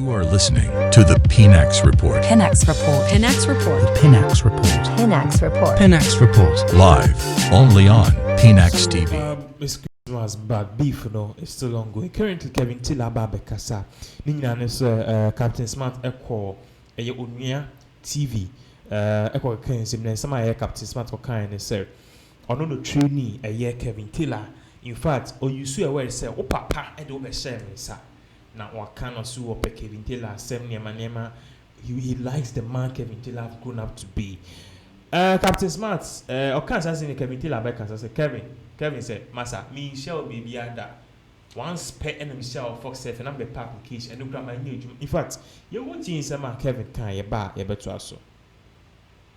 You are listening to the Pinax Report. Pinax Report. Pinax Report. The Pinax Report. Pinax Report. Pinax Report. Live only on Pinax TV. It's Christmas, but beef, is still ongoing. Currently, Kevin Tilaba Bekasa, Nina Captain Smart Echo, a Unia TV, Echo Kensim, some Captain Smart or kind, sir. Or no trainee, a year Kevin Tiller. In fact, or you see a word say, oh, papa, I don't be shaming, sir. Now, what kind of sue up Kevin Taylor, Manema, he likes the man Kevin Taylor have grown up to be. Captain Smart, or can't say Kevin Taylor back as I said, Kevin said, Massa, me shall be beyond once pet and Michelle Fox and I'm the park cage and look at my new. In fact, you won't see some Kevin can you bar, you better also.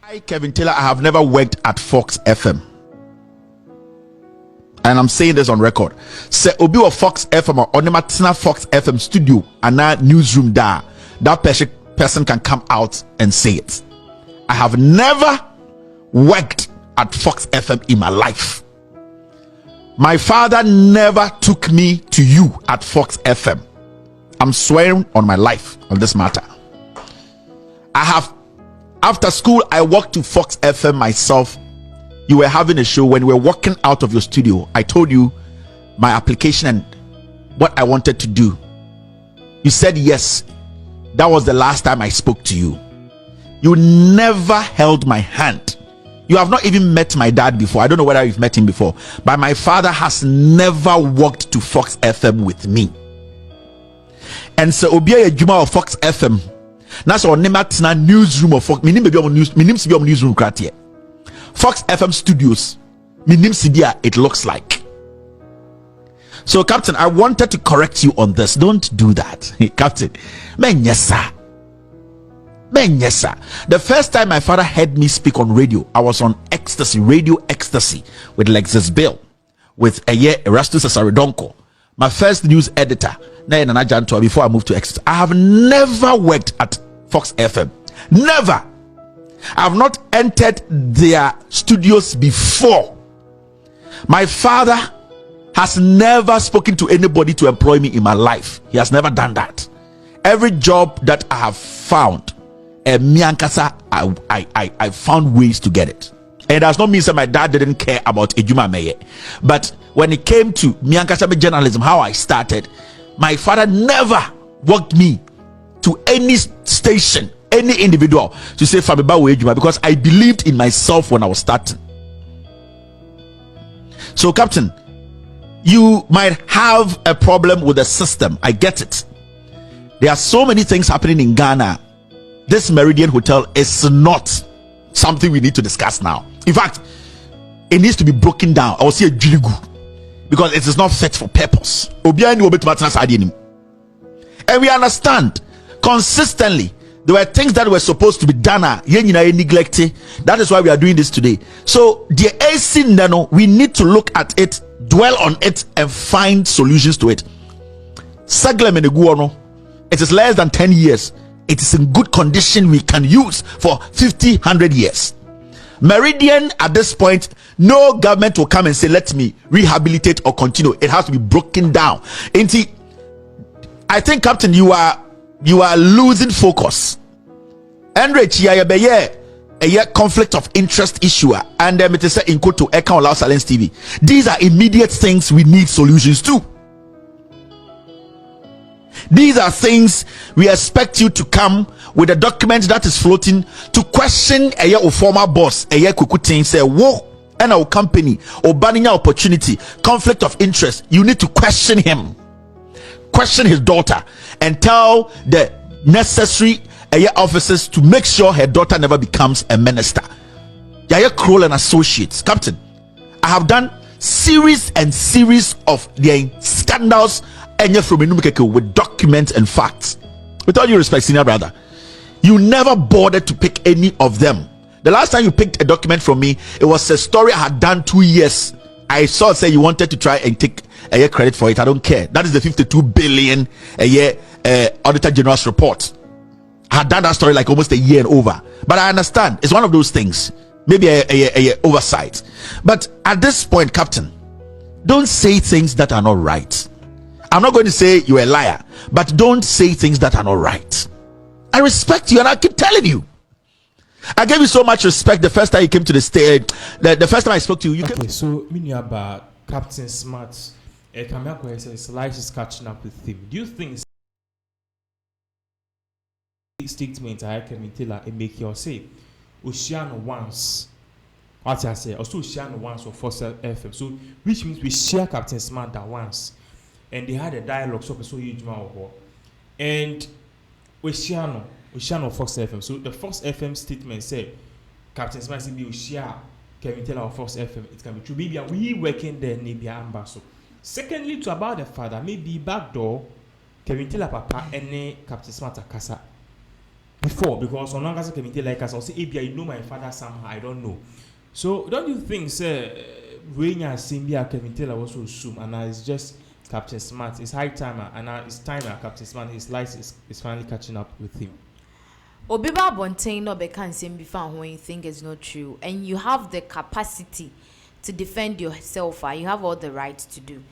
I, Kevin Taylor, I have never worked at Fox FM. And I'm saying this on record. Say Obi or Fox FM or Onimatina Fox FM studio and that newsroom there. That person can come out and say it. I have never worked at Fox FM in my life. My father never took me to you at Fox FM. I'm swearing on my life on this matter. After school, I walked to Fox FM myself. You were having a show. When you were walking out of your studio, I told you my application and what I wanted to do. You said yes. That was the last time I spoke to you. You never held my hand. You have not even met my dad before. I don't know whether you've met him before, but my father has never walked to Fox FM with me. And so Obia Juma of Fox FM. That's our Nematina newsroom of Fox. Minim be on newsroom kratie. Fox FM Studios, Minim Sibia, it looks like. So, Captain, I wanted to correct you on this. Don't do that, Captain. Yes, sir. The first time my father heard me speak on radio, I was on Ecstasy, Radio Ecstasy, with Lexus Bill, with Erastus Asaridonko, my first news editor. Before I moved to Ecstasy, I have never worked at Fox FM. Never. I have not entered their studios before. My father has never spoken to anybody to employ me in my life. He has never done that. Every job that I have found, Miankasa, I found ways to get it. And it does not mean that my dad didn't care about Ejuma Meye. But when it came to Miankasa journalism, how I started, my father never walked me to any station, any individual to say Fabiba Ejuma, because I believed in myself when I was starting. So, Captain, you might have a problem with the system. I get it. There are so many things happening in Ghana. This Meridian Hotel is not something we need to discuss now. In fact, it needs to be broken down. I will say a jirigu, because it is not fit for purpose. And we understand consistently there were things that were supposed to be done, neglected. That is why we are doing this today. So the AC Nano, we need to look at it, dwell on it, and find solutions to it. It is less than 10 years. It is in good condition. We can use for 50, 100 years. Meridian, at this point, no government will come and say, let me rehabilitate or continue. It has to be broken down. I think, Captain, you are losing focus. A conflict of interest issue, and it is in quote to Eka on Loud Silence TV. These are immediate things we need solutions to. These are things we expect you to come with a document that is floating to question a former boss, a kukutin, say, whoa, and our company or banning opportunity, conflict of interest. You need to question him, question his daughter, and tell the necessary officers to make sure her daughter never becomes a minister. Yaya Kroll and Associates, Captain, I have done series and series of the scandals with documents and facts. With all due respect, senior brother, you never bothered to pick any of them. The last time you picked a document from me, it was a story I had done 2 years. I saw say you wanted to try and take a year credit for it. I don't care. That is the 52 billion a year Auditor General's report. I had done that story like almost a year and over. But I understand it's one of those things. Maybe a oversight. But at this point, Captain, don't say things that are not right. I'm not going to say you're a liar, but don't say things that are not right. I respect you, and I keep telling you. I gave you so much respect the first time you came to the stage. The first time I spoke to you, okay, so meaning about Captain Smart, Kamako says life is catching up with him. Do you think statement I can tell and make you say Oceano once? What I say, also Oceano once for Fox FM. So which means we share Captain Smart that once, and they had a dialogue so huge more, and Oceano Fox FM. So the Fox FM statement said Captain Smart said we share Kevin Taylor of Fox FM. It can be true. Maybe we working there, maybe ambassador. Secondly, to about the father, maybe backdoor Kevin Taylor papa and Captain Smart Akasa before, because on long as Kevin Taylor like us, I'll say, hey, you know my father somehow, I don't know. So don't you think, sir, when you see Kevin Taylor also assume, and now it's just Captain Smart, it's high time, and now it's time Captain Smart, his life is finally catching up with him. Obiba Bontain no be can say before when you think it's not true, and you have the capacity to defend yourself, you have all the right to do.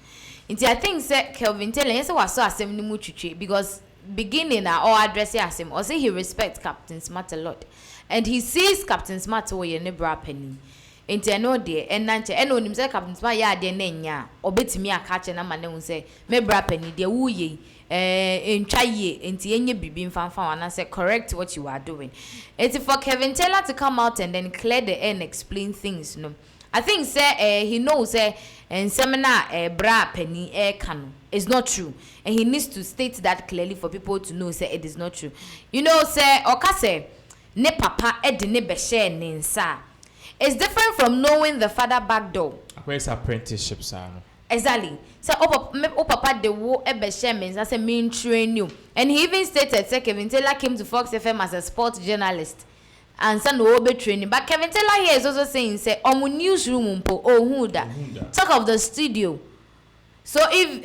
Inti I think say Kelvin Taylor yes was so asem ni mu twitwe, because beginning or address asem or say he respects Captain Smart a lot, and he sees Captain Smart wo ye ne bra pani. Inti no de en nanche en onim say Captain Smart ya de na nya obetimi aka che na mane hu say me bra pani de wo ye ntwa ye enti enye bibi mfanfa and say correct what you are doing. It's for Kevin Taylor to come out and then clear the air and explain things, no. I think say he knows and seminar bra penny kanu is not true, and he needs to state that clearly for people to know say it is not true. You know, say oka say ne papa edi ne be share ne nsa. It's different from knowing the father back door. Where's apprenticeship, sir? Exactly. So papa de wo e be share me nsa say me train you, and he even stated say Kevin Taylor came to Fox FM as a sports journalist. And some will training, but Kevin Taylor here is also saying, say, on newsroom, talk of the studio. So if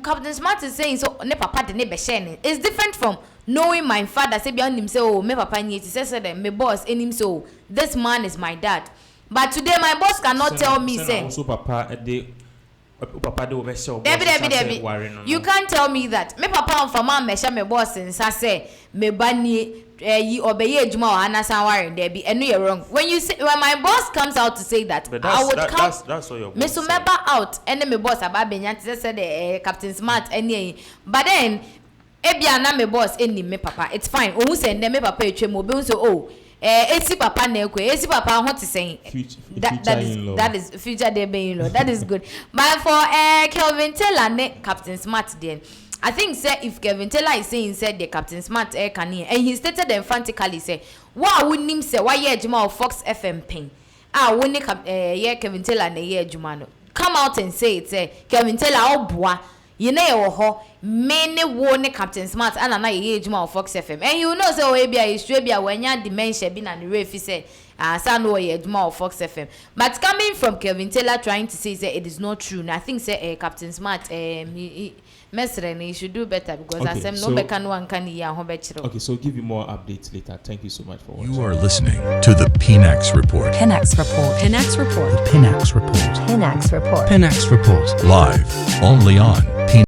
Captain Smart is saying, so ne papa de ne be sharing, it's different from knowing my father say beyond him say, oh, me papa ni says that my boss in him so this man is my dad. But today my boss cannot tell me say also papa de you can't tell me that. Me papa on fama me sha me boss and say me bani yi obeye ejuma o anasa ware there be enu you wrong. When you say when my boss comes out to say that, I would come that's all your boss. Me so member out and me boss aba benya say the Captain Smart any. But then ebia na me boss eni me papa. It's fine. Ohun say me papa etwe mo be so oh esi papa na ekwe esi papa ho te saying that is future day being law. That is good. But for Kelvin Taylor ne Captain Smart then I think say if Kevin Taylor is saying said the Captain Smart can hear, and he stated emphatically say why wouldn't him say why ye juma of Fox FM pen when ye Kevin Taylor na ye juma no come out and say it say Kevin Taylor oboa you know ho many one Captain Smart and na ye juma of Fox FM, and you know say o ebia is trebia when ya dementia bi na the refi say son no ye juma of Fox FM, but coming from Kevin Taylor trying to say it is not true. And I think say Captain Smart he should do better, because okay, I said no better no one can hear how better. Okay, so give you more updates later. Thank you so much for watching. You are listening to the PNX Report. PNX Report. PNX Report. Pinax Report. PNX Report. Pinax Report. Live only on